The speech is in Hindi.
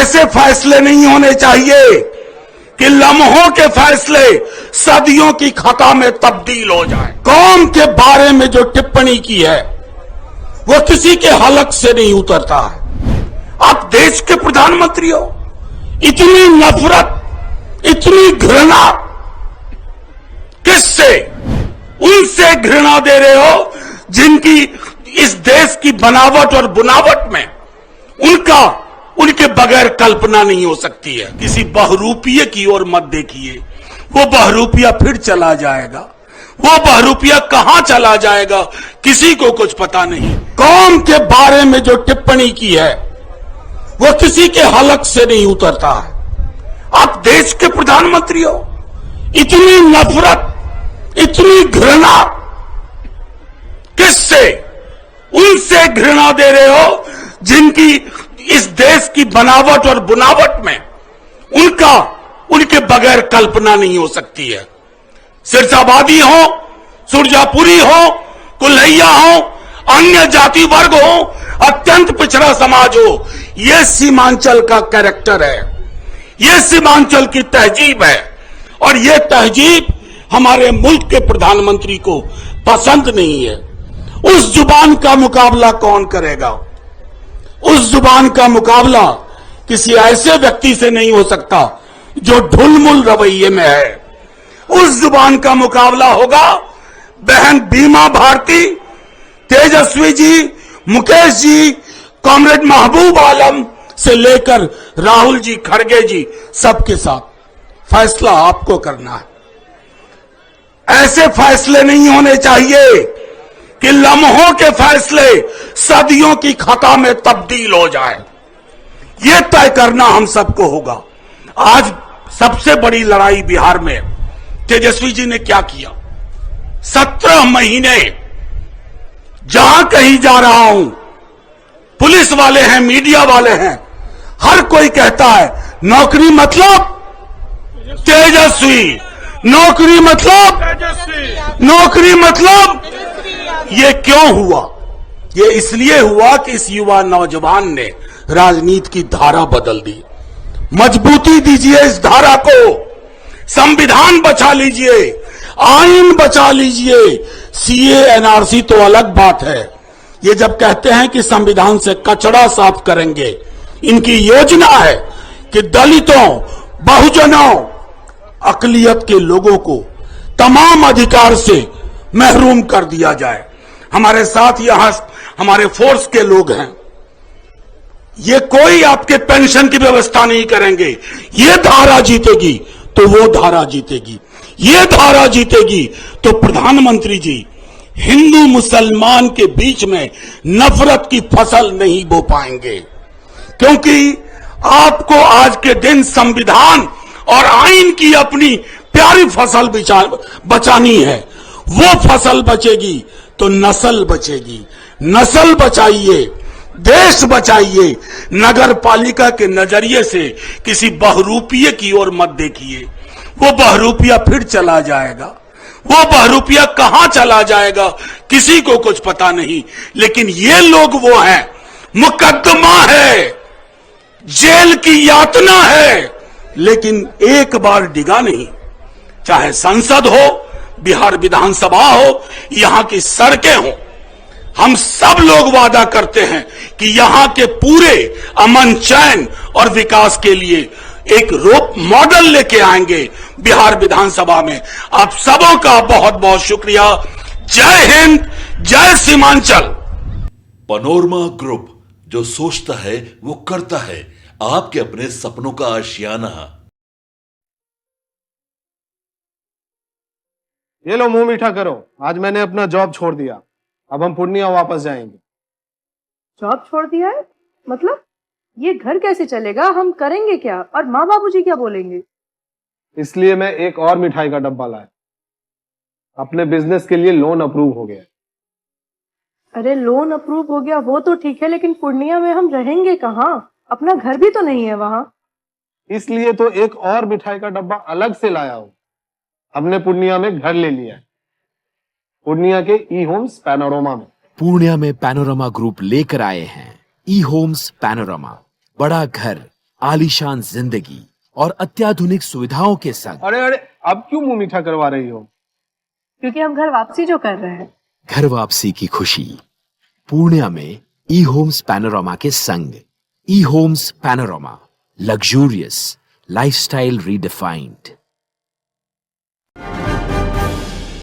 ऐसे फैसले नहीं होने चाहिए कि लम्हों के फैसले सदियों की खता में तब्दील हो जाए। कौम के बारे में जो टिप्पणी की है वो किसी के हलक से नहीं उतरता है। आप देश के प्रधानमंत्री हो, इतनी नफरत, इतनी घृणा किससे? उनसे घृणा दे रहे हो जिनकी इस देश की बनावट और बुनावट में उनके बगैर कल्पना नहीं हो सकती है। किसी बहरूपिये की ओर मत देखिए, वो बहरूपिया फिर चला जाएगा। वो बहरूपिया कहां चला जाएगा किसी को कुछ पता नहीं। कौम के बारे में जो टिप्पणी की है वो किसी के हलक से नहीं उतरता है। आप देश के प्रधानमंत्री हो, इतनी नफरत, इतनी घृणा किससे? उनसे घृणा दे रहे हो जिनकी इस देश की बनावट और बुनावट में उनके बगैर कल्पना नहीं हो सकती है। सिरसाबादी हो, सुरजापुरी हो, कुल्हैया हो, अन्य जाति वर्ग हो, अत्यंत पिछड़ा समाज हो, यह सीमांचल का कैरेक्टर है, यह सीमांचल की तहजीब है। और यह तहजीब हमारे मुल्क के प्रधानमंत्री को पसंद नहीं है। उस जुबान का मुकाबला कौन करेगा? उस जुबान का मुकाबला किसी ऐसे व्यक्ति से नहीं हो सकता जो ढुलमुल रवैये में है। उस जुबान का मुकाबला होगा बहन बीमा भारती, तेजस्वी जी, मुकेश जी, कॉमरेड महबूब आलम से लेकर राहुल जी, खड़गे जी, सबके साथ। फैसला आपको करना है। ऐसे फैसले नहीं होने चाहिए कि लम्हों के फैसले सदियों की खता में तब्दील हो जाए। यह तय करना हम सबको होगा। आज सबसे बड़ी लड़ाई बिहार में तेजस्वी जी ने क्या किया? 17 महीने जहां कहीं जा रहा हूं, पुलिस वाले हैं, मीडिया वाले हैं, हर कोई कहता है नौकरी मतलब तेजस्वी, नौकरी मतलब तेजस्वी, नौकरी मतलब। ये क्यों हुआ? ये इसलिए हुआ कि इस युवा नौजवान ने राजनीति की धारा बदल दी। मजबूती दीजिए इस धारा को, संविधान बचा लीजिए, आइन बचा लीजिए। सीए, एनआरसी तो अलग बात है। ये जब कहते हैं कि संविधान से कचरा साफ करेंगे, इनकी योजना है कि दलितों, बहुजनों, अकलियत के लोगों को तमाम अधिकार से महरूम कर दिया जाए। हमारे साथ यहां हमारे फोर्स के लोग हैं, ये कोई आपके पेंशन की व्यवस्था नहीं करेंगे। ये धारा जीतेगी तो वो धारा जीतेगी, ये धारा जीतेगी तो प्रधानमंत्री जी हिंदू मुसलमान के बीच में नफरत की फसल नहीं बो पाएंगे। क्योंकि आपको आज के दिन संविधान और आइन की अपनी प्यारी फसल बचानी है। वो फसल बचेगी तो नस्ल बचेगी। नस्ल बचाइए, देश बचाइए। नगर पालिका के नजरिए से किसी बहरूपिये की ओर मत देखिए, वो बहरूपिया फिर चला जाएगा। वो बहरूपिया कहां चला जाएगा किसी को कुछ पता नहीं। लेकिन ये लोग वो हैं, मुकदमा है, जेल की यातना है, लेकिन एक बार डिगा नहीं। चाहे संसद हो, बिहार विधानसभा हो, यहां की सड़कें हो, हम सब लोग वादा करते हैं कि यहां के पूरे अमन, चैन और विकास के लिए एक रोप मॉडल लेके आएंगे बिहार विधानसभा में। आप सबों का बहुत बहुत शुक्रिया। जय हिंद, जय सीमांचल। पैनोरमा ग्रुप, जो सोचता है वो करता है। आपके अपने सपनों का आशियाना। ये लो, मुंह मीठा करो। आज मैंने अपना जॉब छोड़ दिया, अब हम पूर्णिया वापस जाएंगे। जॉब छोड़ दिया है? मतलब ये घर कैसे चलेगा? हम करेंगे क्या? और माँ बाबूजी क्या बोलेंगे? इसलिए मैं एक और मिठाई का डब्बा लाया। अपने बिजनेस के लिए लोन अप्रूव हो गया। अरे लोन अप्रूव हो गया वो तो ठीक है, लेकिन पूर्णिया में हम रहेंगे कहाँ? अपना घर भी तो नहीं है वहां। इसलिए तो एक और मिठाई का डब्बा अलग से लाया हूं। हमने पूर्णिया में घर ले लिया है, पूर्णिया के ई होम्स पैनोरमा में। पूर्णिया में पैनोरमा ग्रुप लेकर आए हैं ई होम्स पैनोरमा। बड़ा घर आलीशान जिंदगी और अत्याधुनिक सुविधाओं के संग। अरे अरे, अब क्यों मुंह मीठा करवा रही हो? क्योंकि हम घर वापसी जो कर रहे हैं। घर वापसी की खुशी पूर्णिया में ई होम्स पैनोरामा के संग। E homes panorama, luxurious lifestyle redefined.